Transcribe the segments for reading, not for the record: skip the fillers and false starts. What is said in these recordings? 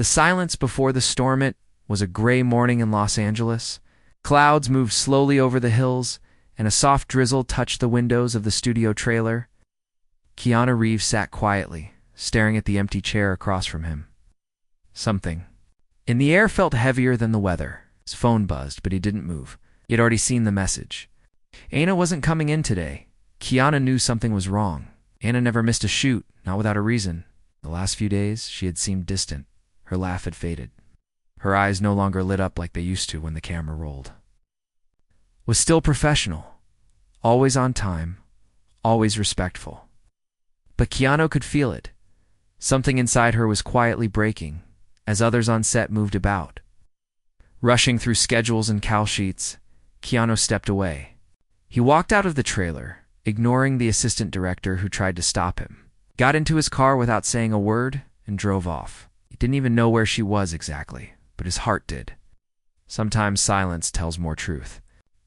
The silence before the storm. It was a gray morning in Los Angeles. Clouds moved slowly over the hills, and a soft drizzle touched the windows of the studio trailer. Keanu Reeves sat quietly, staring at the empty chair across from him. Something in the air felt heavier than the weather. His phone buzzed, but he didn't move. He had already seen the message. Anna wasn't coming in today. Keanu knew something was wrong. Anna never missed a shoot, not without a reason. The last few days, she had seemed distant. Her laugh had faded. Her eyes no longer lit up like they used to when the camera rolled. Was still professional, always on time, always respectful. But Keanu could feel it. Something inside her was quietly breaking as others on set moved about. Rushing through schedules and call sheets, Keanu stepped away. He walked out of the trailer, ignoring the assistant director who tried to stop him, got into his car without saying a word, and drove off. He didn't even know where she was exactly, but his heart did. Sometimes silence tells more truth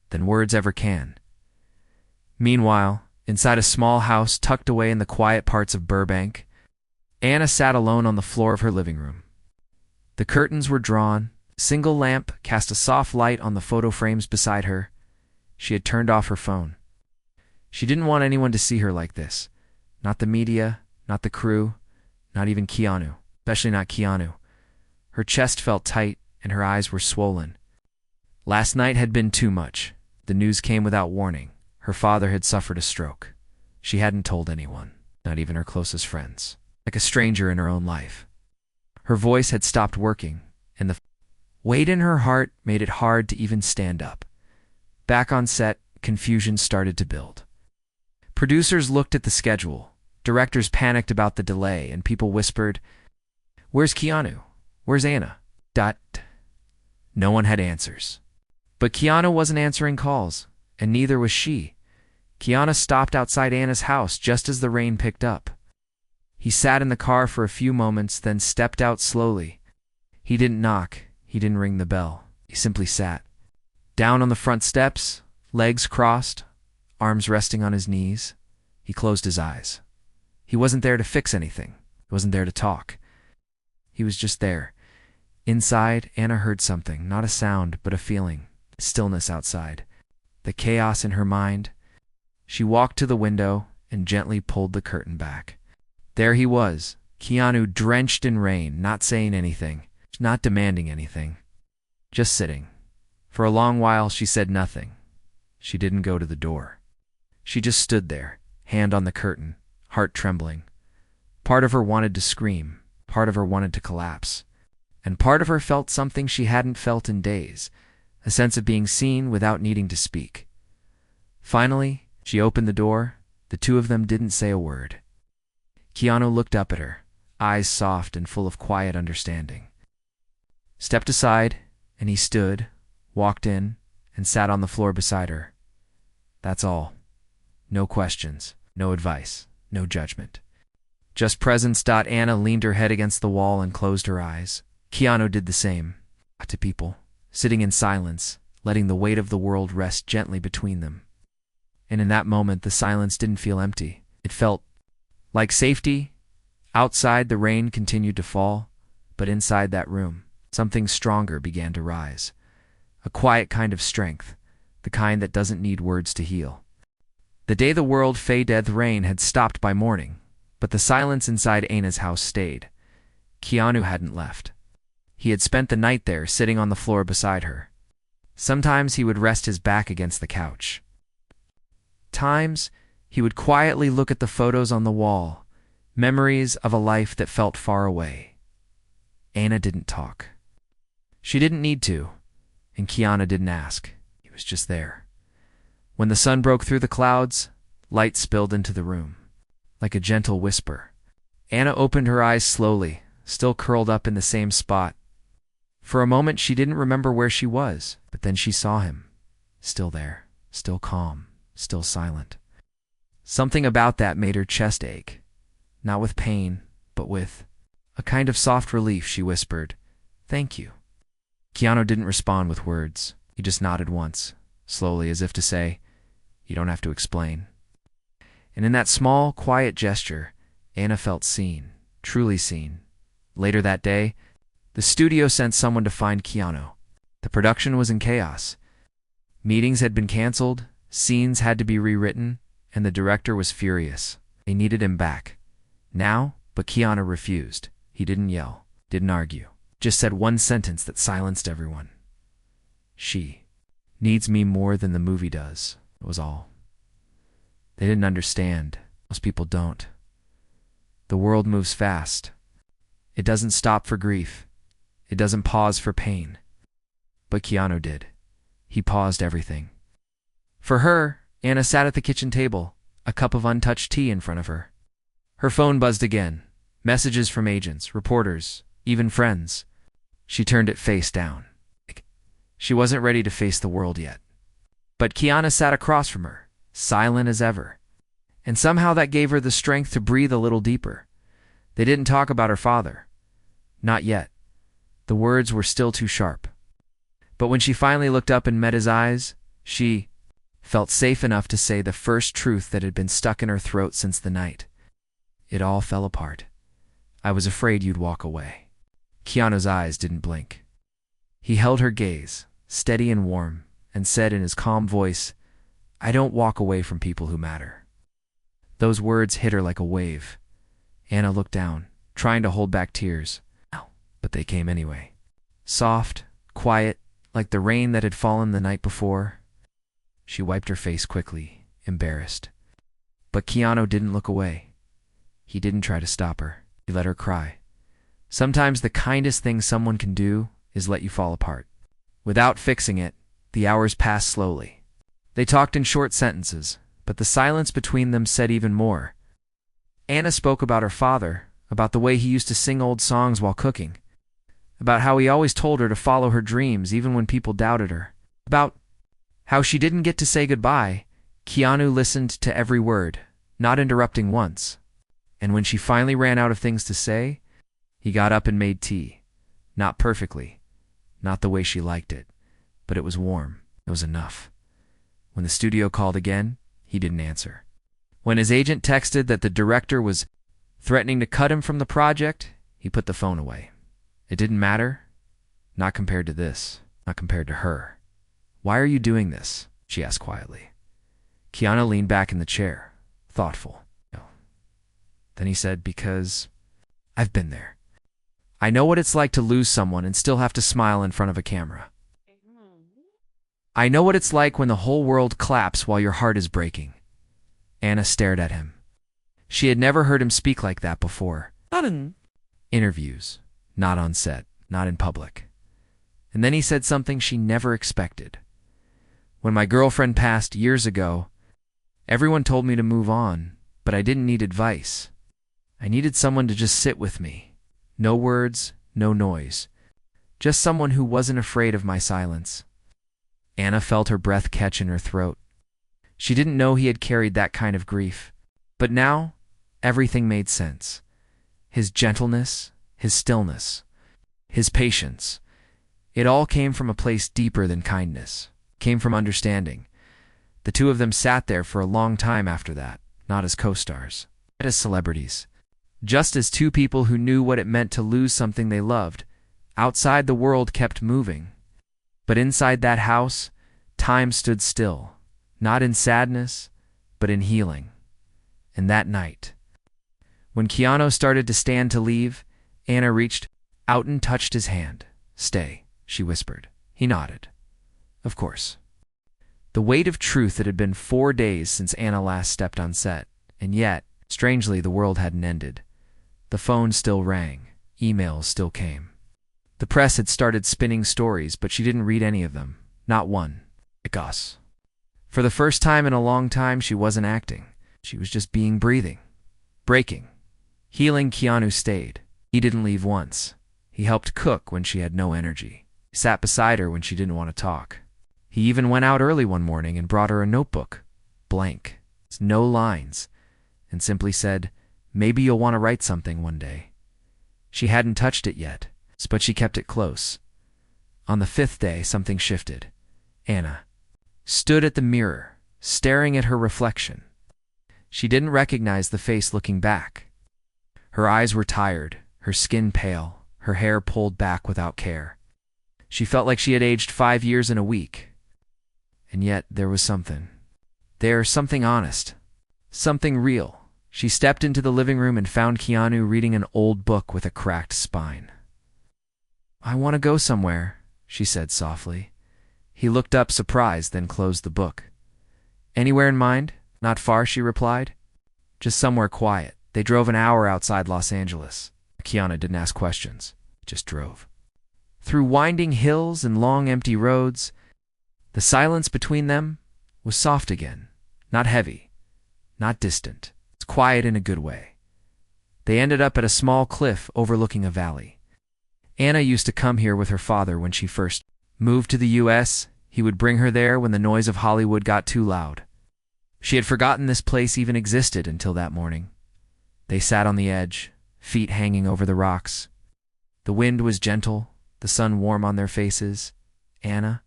than words ever can. Meanwhile, inside a small house tucked away in the quiet parts of Burbank, Anna sat alone on the floor of her living room. The curtains were drawn. A single lamp cast a soft light on the photo frames beside her. She had turned off her phone. She didn't want anyone to see her like this. Not the media, not the crew, not even Keanu, especially not Keanu. Her chest felt tight and her eyes were swollen. Last night had been too much. The news came without warning. Her father had suffered a stroke. She hadn't told anyone, not even her closest friends, like a stranger in her own life. Her voice had stopped working, and the weight in her heart made it hard to even stand up. Back on set, confusion started to build. Producers looked at the schedule. Directors panicked about the delay, and people whispered, "Where's Keanu? Where's Anna?" No one had answers. But Keanu wasn't answering calls, and neither was she. Keanu stopped outside Anna's house just as the rain picked up. He sat in the car for a few moments, then stepped out slowly. He didn't knock. He didn't ring the bell. He simply sat. Down on the front steps, legs crossed, arms resting on his knees. He closed his eyes. He wasn't there to fix anything. He wasn't there to talk. He was just there. Inside, Anna heard something, not a sound, but a feeling. Stillness outside. The chaos in her mind. She walked to the window and gently pulled the curtain back. There he was, Keanu drenched in rain, not saying anything, not demanding anything, just sitting. For a long while, she said nothing. She didn't go to the door. She just stood there, hand on the curtain, heart trembling. Part of her wanted to scream, part of her wanted to collapse, and part of her felt something she hadn't felt in days, a sense of being seen without needing to speak. Finally, she opened the door. The two of them didn't say a word. Keanu looked up at her, eyes soft and full of quiet understanding. Stepped aside, and he stood, walked in, and sat on the floor beside her. That's all. No questions, no advice, no judgment. Just presence. Anna leaned her head against the wall and closed her eyes. Keanu did the same. To people, sitting in silence, letting the weight of the world rest gently between them. And in that moment, the silence didn't feel empty. It felt like safety. Outside, the rain continued to fall, but inside that room, something stronger began to rise. A quiet kind of strength, the kind that doesn't need words to heal. The day the world faded, the rain had stopped by morning, but the silence inside Anna's house stayed. Keanu hadn't left. He had spent the night there, sitting on the floor beside her. Sometimes he would rest his back against the couch. Times, he would quietly look at the photos on the wall, memories of a life that felt far away. Anna didn't talk. She didn't need to, and Keanu didn't ask. He was just there. When the sun broke through the clouds, light spilled into the room, like a gentle whisper. Anna opened her eyes slowly, still curled up in the same spot. For a moment, she didn't remember where she was, but then she saw him, still there, still calm, still silent. Something about that made her chest ache, not with pain, but with a kind of soft relief. She whispered, "Thank you." Keanu didn't respond with words. He just nodded once, slowly, as if to say, "You don't have to explain." And in that small, quiet gesture, Anna felt seen, truly seen. Later that day, The studio sent someone to find Keanu. The production was in chaos. Meetings had been canceled, scenes had to be rewritten, and the director was furious. They needed him back. Now, but Keanu refused. He didn't yell, didn't argue, just said one sentence that silenced everyone. She needs me more than the movie does. It was all. They didn't understand. Most people don't. The world moves fast. It doesn't stop for grief. It doesn't pause for pain. But Keanu did. He paused everything. For her, Anna sat at the kitchen table, a cup of untouched tea in front of her. Her phone buzzed again. Messages from agents, reporters, even friends. She turned it face down. She wasn't ready to face the world yet. But Keanu sat across from her, silent as ever. And somehow that gave her the strength to breathe a little deeper. They didn't talk about her father. Not yet. The words were still too sharp. But when she finally looked up and met his eyes, she felt safe enough to say the first truth that had been stuck in her throat since the night. It all fell apart. I was afraid you'd walk away. Keanu's eyes didn't blink. He held her gaze, steady and warm, and said in his calm voice, I don't walk away from people who matter. Those words hit her like a wave. Anna looked down, trying to hold back tears. But they came anyway. Soft, quiet, like the rain that had fallen the night before. She wiped her face quickly, embarrassed. But Keanu didn't look away. He didn't try to stop her. He let her cry. Sometimes the kindest thing someone can do is let you fall apart. Without fixing it, the hours passed slowly. They talked in short sentences, but the silence between them said even more. Anna spoke about her father, about the way he used to sing old songs while cooking, about how he always told her to follow her dreams even when people doubted her, about how she didn't get to say goodbye. Keanu listened to every word, not interrupting once. And when she finally ran out of things to say, he got up and made tea. Not perfectly, not the way she liked it, but it was warm. It was enough. When the studio called again, he didn't answer. When his agent texted that the director was threatening to cut him from the project, he put the phone away. It didn't matter. Not compared to this. Not compared to her. Why are you doing this? She asked quietly. Keanu leaned back in the chair, thoughtful. Then he said, because I've been there. I know what it's like to lose someone and still have to smile in front of a camera. I know what it's like when the whole world claps while your heart is breaking. Anna stared at him. She had never heard him speak like that before. Not in interviews, not on set, not in public. And then he said something she never expected. When my girlfriend passed years ago, everyone told me to move on, but I didn't need advice. I needed someone to just sit with me. No words, no noise. Just someone who wasn't afraid of my silence. Anna felt her breath catch in her throat. She didn't know he had carried that kind of grief. But now, everything made sense. His gentleness, his stillness, his patience. It all came from a place deeper than kindness. Came from understanding. The two of them sat there for a long time after that, not as co-stars, but as celebrities. Just as two people who knew what it meant to lose something they loved. Outside, the world kept moving. But inside that house, time stood still. Not in sadness, but in healing. And that night, when Keanu started to stand to leave, Anna reached out and touched his hand. Stay, she whispered. He nodded. Of course. The weight of truth. It had been 4 days since Anna last stepped on set, and yet, strangely, the world hadn't ended. The phone still rang. Emails still came. The press had started spinning stories, but she didn't read any of them. Not one. Like us. For the first time in a long time, she wasn't acting. She was just breathing. Breaking. Healing. Keanu stayed. He didn't leave once. He helped cook when she had no energy. He sat beside her when she didn't want to talk. He even went out early one morning and brought her a notebook. Blank. No lines. And simply said, maybe you'll want to write something one day. She hadn't touched it yet, but she kept it close. On the 5th day, something shifted. Anna stood at the mirror, staring at her reflection. She didn't recognize the face looking back. Her eyes were tired, her skin pale, her hair pulled back without care. She felt like she had aged 5 years in a week. And yet there was something. Something honest. Something real. She stepped into the living room and found Keanu reading an old book with a cracked spine. "I want to go somewhere," she said softly. He looked up surprised, then closed the book. "Anywhere in mind?" "Not far," she replied. "Just somewhere quiet." They drove an hour outside Los Angeles. Keanu didn't ask questions, just drove. Through winding hills and long empty roads, the silence between them was soft again, not heavy, not distant. It's quiet in a good way. They ended up at a small cliff overlooking a valley. Anna used to come here with her father when she first moved to the U.S. He would bring her there when the noise of Hollywood got too loud. She had forgotten this place even existed until that morning. They sat on the edge, feet hanging over the rocks. The wind was gentle, the sun warm on their faces. Anna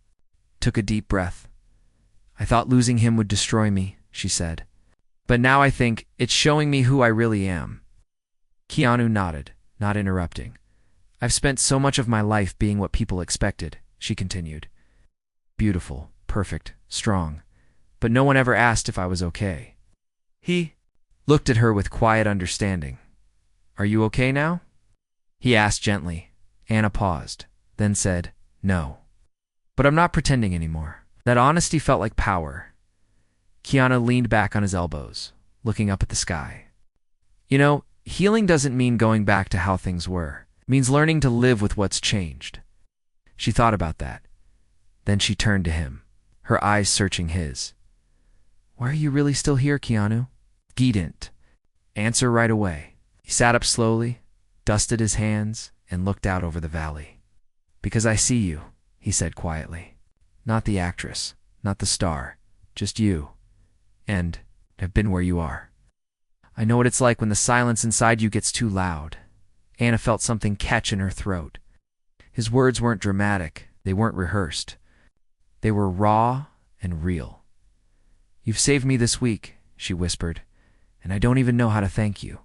took a deep breath. "I thought losing him would destroy me," she said. "But now I think it's showing me who I really am." Keanu nodded, not interrupting. "I've spent so much of my life being what people expected," she continued. "Beautiful, perfect, strong. But no one ever asked if I was okay." He looked at her with quiet understanding. "Are you okay now?" he asked gently. Anna paused, then said, "No. But I'm not pretending anymore." That honesty felt like power. Keanu leaned back on his elbows, looking up at the sky. "You know, healing doesn't mean going back to how things were. It means learning to live with what's changed." She thought about that. Then she turned to him, her eyes searching his. "Why are you really still here, Keanu?" He didn't answer right away. He sat up slowly, dusted his hands, and looked out over the valley. "Because I see you," he said quietly. "Not the actress, not the star, just you. And have been where you are. I know what it's like when the silence inside you gets too loud." Anna felt something catch in her throat. His words weren't dramatic, they weren't rehearsed. They were raw and real. "You've saved me this week," she whispered, "and I don't even know how to thank you."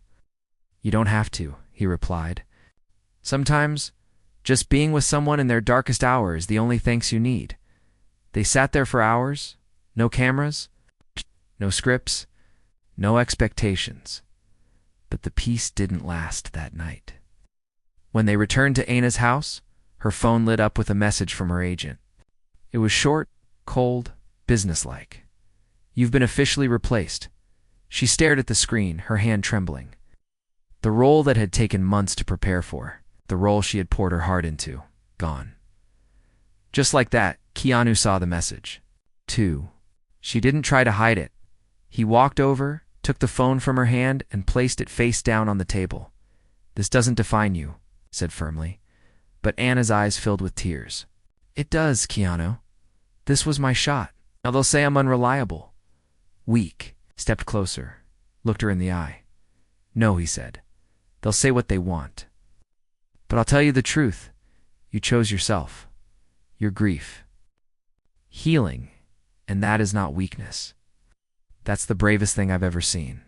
"You don't have to," he replied. "Sometimes, just being with someone in their darkest hour is the only thanks you need." They sat there for hours, no cameras, no scripts, no expectations. But the peace didn't last that night. When they returned to Anna's house, her phone lit up with a message from her agent. It was short, cold, businesslike. "You've been officially replaced." She stared at the screen, her hand trembling. The role that had taken months to prepare for, the role she had poured her heart into, gone. Just like that, Keanu saw the message. Too. She didn't try to hide it. He walked over, took the phone from her hand, and placed it face down on the table. "This doesn't define you," he said firmly. But Anna's eyes filled with tears. "It does, Keanu. This was my shot. Now they'll say I'm unreliable." Weak. Stepped closer, looked her in the eye. "No," he said. "They'll say what they want. But I'll tell you the truth. You chose yourself. Your grief. Healing. And that is not weakness. That's the bravest thing I've ever seen."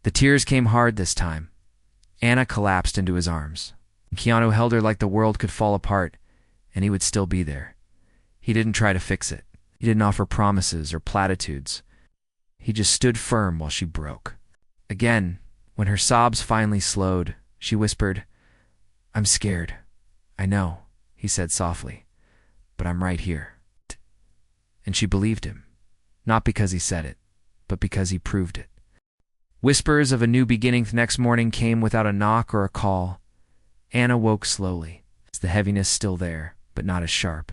The tears came hard this time. Anna collapsed into his arms. Keanu held her like the world could fall apart, and he would still be there. He didn't try to fix it. He didn't offer promises or platitudes. He just stood firm while she broke. Again, when her sobs finally slowed, she whispered, "I'm scared." "I know," he said softly, "but I'm right here." And she believed him, not because he said it, but because he proved it. Whispers of a new beginning the next morning came without a knock or a call. Anna woke slowly, the heaviness still there, but not as sharp.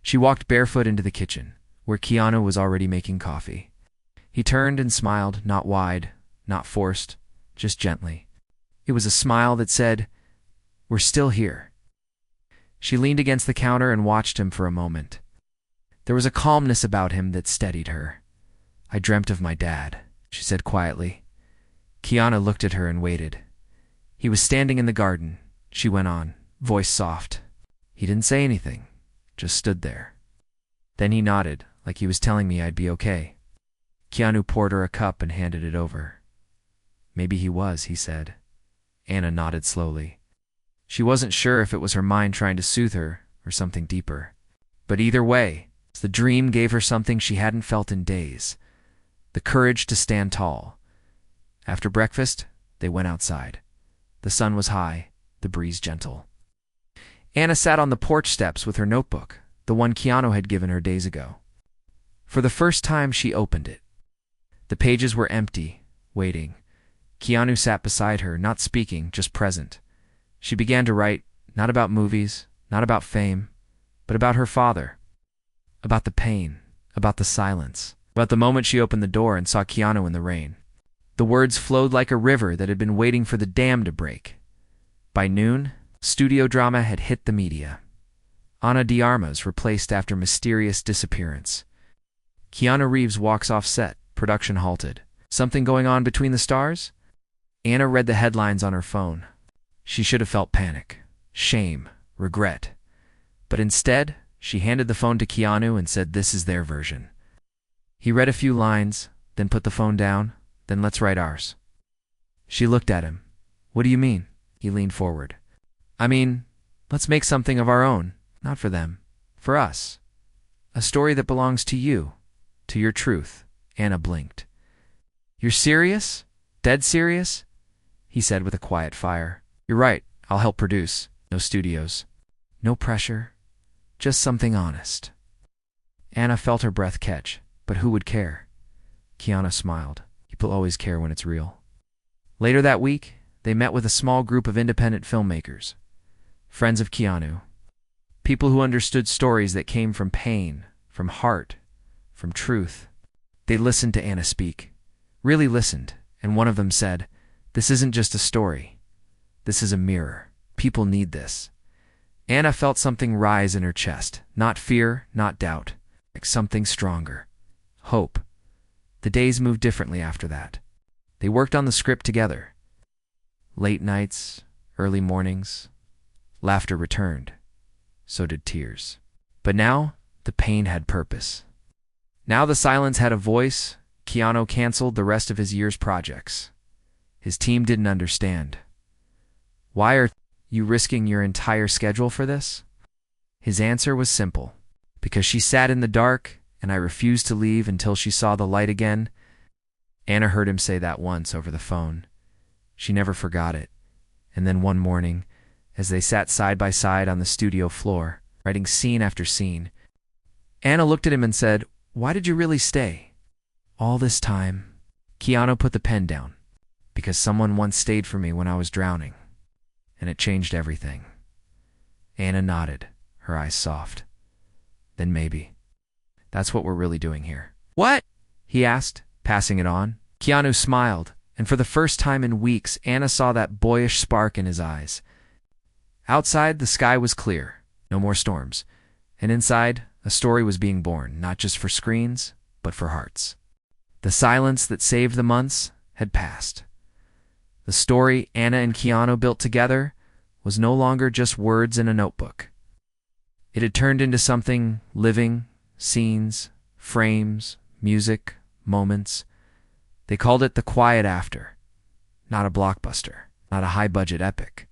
She walked barefoot into the kitchen, where Keanu was already making coffee. He turned and smiled, not wide, not forced, just gently. It was a smile that said, "We're still here." She leaned against the counter and watched him for a moment. There was a calmness about him that steadied her. "I dreamt of my dad," she said quietly. Keanu looked at her and waited. He was standing in the garden, she went on, voice soft. He didn't say anything, just stood there. Then he nodded, like he was telling me I'd be okay. Keanu poured her a cup and handed it over. "Maybe he was," he said. Anna nodded slowly. She wasn't sure if it was her mind trying to soothe her or something deeper. But either way, the dream gave her something she hadn't felt in days: the courage to stand tall. After breakfast, they went outside. The sun was high, the breeze gentle. Anna sat on the porch steps with her notebook, the one Keanu had given her days ago. For the first time, she opened it. The pages were empty, waiting. Keanu sat beside her, not speaking, just present. She began to write, not about movies, not about fame, but about her father. About the pain, about the silence, about the moment she opened the door and saw Keanu in the rain. The words flowed like a river that had been waiting for the dam to break. By noon, studio drama had hit the media. Ana de Armas replaced after mysterious disappearance. Keanu Reeves walks off set, production halted. Something going on between the stars? Anna read the headlines on her phone. She should have felt panic, shame, regret. But instead, she handed the phone to Keanu and said this is their version. He read a few lines, then put the phone down, then let's write ours. She looked at him. What do you mean? He leaned forward. I mean, let's make something of our own, not for them, for us. A story that belongs to you, to your truth. Anna blinked. You're serious? Dead serious? He said with a quiet fire. You're right, I'll help produce. No studios. No pressure. Just something honest. Anna felt her breath catch, but who would care? Keanu smiled. People always care when it's real. Later that week, they met with a small group of independent filmmakers, friends of Keanu, people who understood stories that came from pain, from heart, from truth. They listened to Anna speak, really listened, and one of them said, "This isn't just a story. This is a mirror. People need this." Anna felt something rise in her chest, not fear, not doubt, like something stronger. Hope. The days moved differently after that. They worked on the script together. Late nights, early mornings. Laughter returned. So did tears. But now, the pain had purpose. Now the silence had a voice. Keanu canceled the rest of his year's projects. His team didn't understand. Why are you risking your entire schedule for this? His answer was simple. Because she sat in the dark, and I refused to leave until she saw the light again. Anna heard him say that once over the phone. She never forgot it. And then one morning, as they sat side by side on the studio floor, writing scene after scene, Anna looked at him and said, "Why did you really stay? All this time?" Keanu put the pen down. "Because someone once stayed for me when I was drowning. And it changed everything." Anna nodded, her eyes soft. "Then maybe. That's what we're really doing here." "What?" he asked, passing it on. Keanu smiled, and for the first time in weeks, Anna saw that boyish spark in his eyes. Outside, the sky was clear, no more storms. And inside, a story was being born, not just for screens, but for hearts. The silence that saved the months had passed. The story Anna and Keanu built together was no longer just words in a notebook. It had turned into something living, scenes, frames, music, moments. They called it The Quiet After. Not a blockbuster, not a high-budget epic.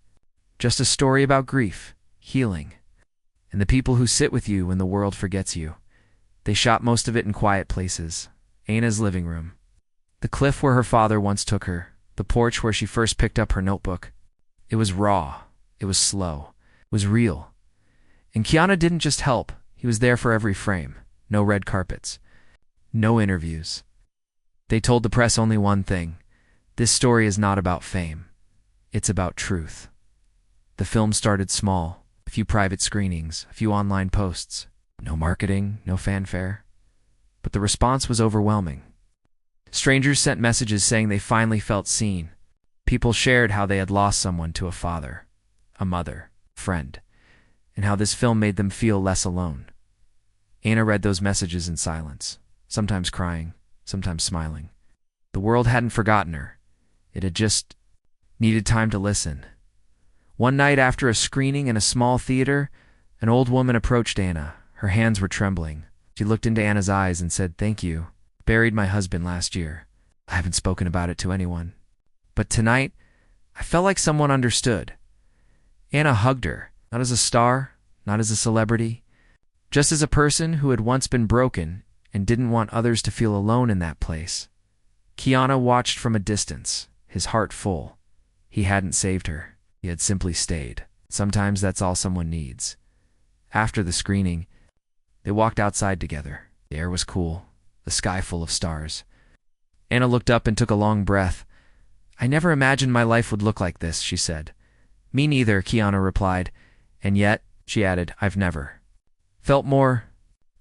Just a story about grief, healing, and the people who sit with you when the world forgets you. They shot most of it in quiet places. Anna's living room. The cliff where her father once took her. The porch where she first picked up her notebook. It was raw. It was slow. It was real. And Keanu didn't just help. He was there for every frame. No red carpets. No interviews. They told the press only one thing. This story is not about fame. It's about truth. The film started small. A few private screenings, a few online posts. No marketing, no fanfare. But the response was overwhelming. Strangers sent messages saying they finally felt seen. People shared how they had lost someone to a father, a mother, friend, and how this film made them feel less alone. Anna read those messages in silence, sometimes crying, sometimes smiling. The world hadn't forgotten her. It had just needed time to listen. One night after a screening in a small theater, an old woman approached Anna. Her hands were trembling. She looked into Anna's eyes and said, "Thank you. Buried my husband last year. I haven't spoken about it to anyone. But tonight, I felt like someone understood." Anna hugged her, not as a star, not as a celebrity, just as a person who had once been broken and didn't want others to feel alone in that place. Keanu watched from a distance, his heart full. He hadn't saved her. He had simply stayed. Sometimes that's all someone needs. After the screening, they walked outside together. The air was cool, the sky full of stars. Anna looked up and took a long breath. "I never imagined my life would look like this," she said. "Me neither," Keanu replied. "And yet," she added, "I've never felt more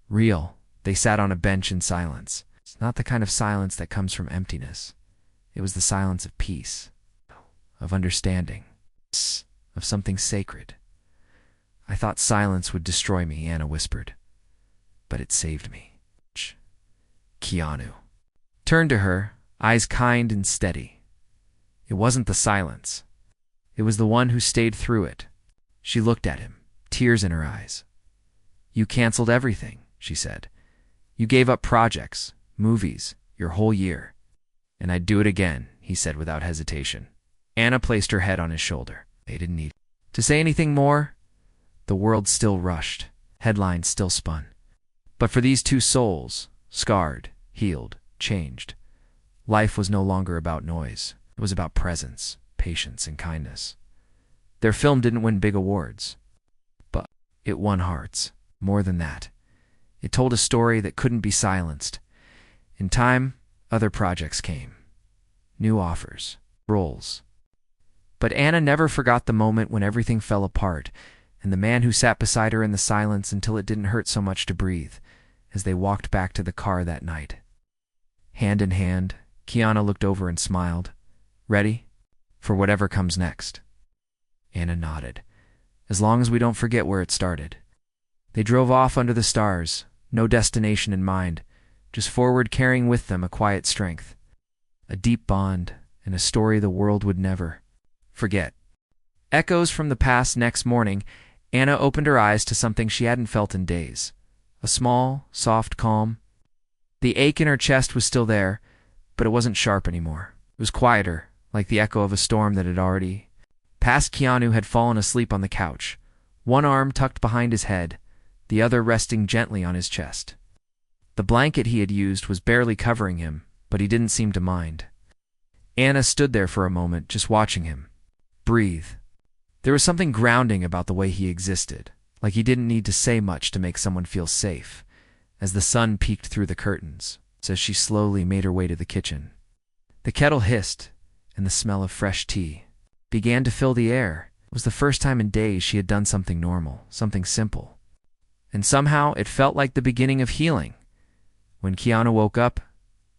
real." They sat on a bench in silence. It's not the kind of silence that comes from emptiness. It was the silence of peace, of understanding, of something sacred. "I thought silence would destroy me," Anna whispered. "But it saved me." Keanu turned to her, eyes kind and steady. It wasn't the silence. It was the one who stayed through it. She looked at him, tears in her eyes. "You canceled everything," she said. "You gave up projects, movies, your whole year." "And I'd do it again," he said without hesitation. Anna placed her head on his shoulder. They didn't need to say anything more. The world still rushed. Headlines still spun. But for these two souls, scarred, healed, changed, life was no longer about noise. It was about presence, patience, and kindness. Their film didn't win big awards, but it won hearts. More than that, it told a story that couldn't be silenced. In time, other projects came. New offers, roles. But Anna never forgot the moment when everything fell apart, and the man who sat beside her in the silence until it didn't hurt so much to breathe, as they walked back to the car that night. Hand in hand, Keanu looked over and smiled. "Ready? For whatever comes next." Anna nodded. "As long as we don't forget where it started." They drove off under the stars, no destination in mind, just forward carrying with them a quiet strength, a deep bond, and a story the world would never forget. Echoes from the past. Next morning, Anna opened her eyes to something she hadn't felt in days. A small, soft calm. The ache in her chest was still there, but it wasn't sharp anymore. It was quieter, like the echo of a storm that had already passed. Keanu had fallen asleep on the couch, one arm tucked behind his head, the other resting gently on his chest. The blanket he had used was barely covering him, but he didn't seem to mind. Anna stood there for a moment, just watching him breathe. There was something grounding about the way he existed, like he didn't need to say much to make someone feel safe, as the sun peeked through the curtains, as she slowly made her way to the kitchen. The kettle hissed, and the smell of fresh tea began to fill the air. It was the first time in days she had done something normal, something simple. And somehow it felt like the beginning of healing. When Keanu woke up,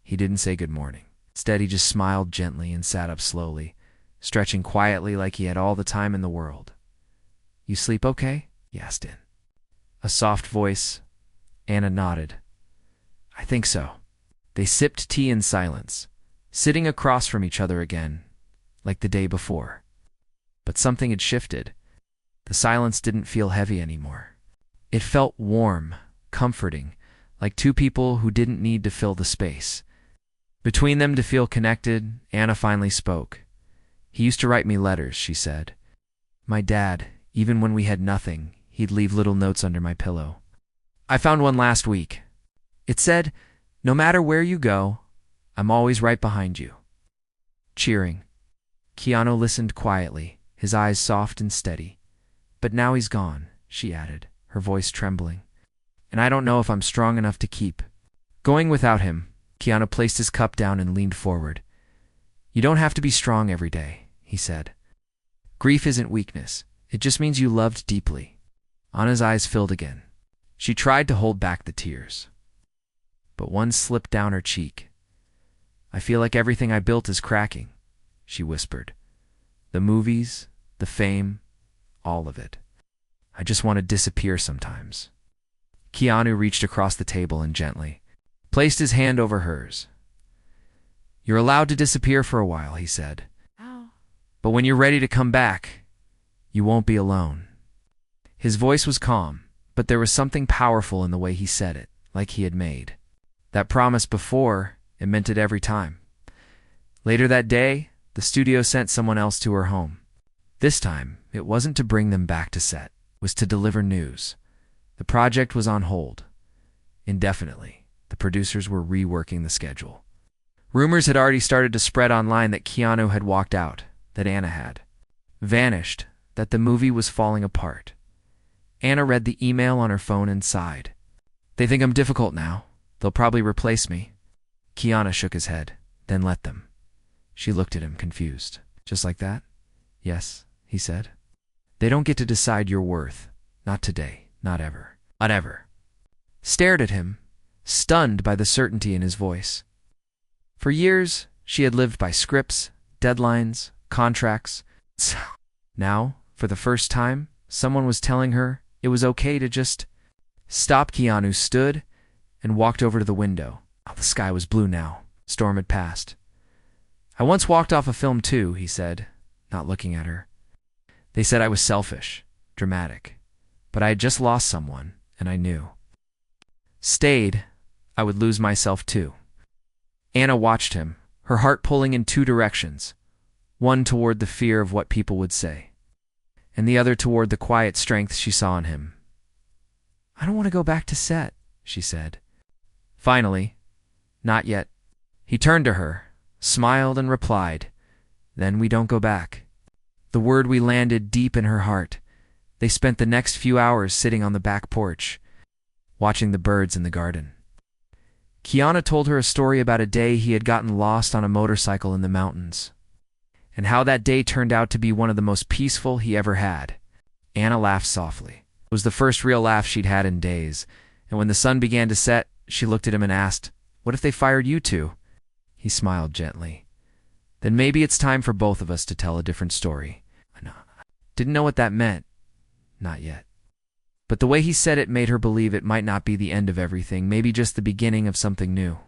he didn't say good morning. Instead, he just smiled gently and sat up slowly, stretching quietly like he had all the time in the world. "You sleep okay?" he asked in a soft voice. Anna nodded. "I think so." They sipped tea in silence, sitting across from each other again, like the day before. But something had shifted. The silence didn't feel heavy anymore. It felt warm, comforting, like two people who didn't need to fill the space between them to feel connected. Anna finally spoke. "He used to write me letters," she said. "My dad, even when we had nothing, he'd leave little notes under my pillow. I found one last week. It said, 'No matter where you go, I'm always right behind you.'" Cheering. Keanu listened quietly, his eyes soft and steady. "But now he's gone," she added, her voice trembling. "And I don't know if I'm strong enough to keep going without him." Keanu placed his cup down and leaned forward. "You don't have to be strong every day," he said. "Grief isn't weakness. It just means you loved deeply." Anna's eyes filled again. She tried to hold back the tears, but one slipped down her cheek. "I feel like everything I built is cracking," she whispered. "The movies, the fame, all of it. I just want to disappear sometimes." Keanu reached across the table and gently placed his hand over hers. "You're allowed to disappear for a while," he said. "But when you're ready to come back, you won't be alone." His voice was calm, but there was something powerful in the way he said it, like he had made that promise before and meant it every time. Later that day, the studio sent someone else to her home. This time, it wasn't to bring them back to set. It was to deliver news. The project was on hold. Indefinitely, the producers were reworking the schedule. Rumors had already started to spread online that Keanu had walked out, that Anna had vanished, that the movie was falling apart. Anna read the email on her phone and sighed. "They think I'm difficult now. They'll probably replace me." Keanu shook his head. "Then let them." She looked at him, confused. "Just like that?" "Yes," he said. "They don't get to decide your worth. Not today. Not ever. Not ever." Stared at him, stunned by the certainty in his voice. For years, she had lived by scripts, deadlines, contracts. Now, for the first time, someone was telling her it was okay to just stop. Keanu stood and walked over to the window. Oh, the sky was blue now. Storm had passed. "I once walked off a film too," he said, not looking at her. "They said I was selfish, dramatic. But I had just lost someone, and I knew. Stayed, I would lose myself too." Anna watched him, her heart pulling in two directions, one toward the fear of what people would say, and the other toward the quiet strength she saw in him. "I don't want to go back to set," she said. Finally, "Not yet." He turned to her, smiled, and replied, "Then we don't go back." The word we landed deep in her heart. They spent the next few hours sitting on the back porch, watching the birds in the garden. Keanu told her a story about a day he had gotten lost on a motorcycle in the mountains, and how that day turned out to be one of the most peaceful he ever had. Anna laughed softly. It was the first real laugh she'd had in days, and when the sun began to set, she looked at him and asked, "What if they fired you too?" He smiled gently. "Then maybe it's time for both of us to tell a different story." I didn't know what that meant. Not yet. But the way he said it made her believe it might not be the end of everything, maybe just the beginning of something new.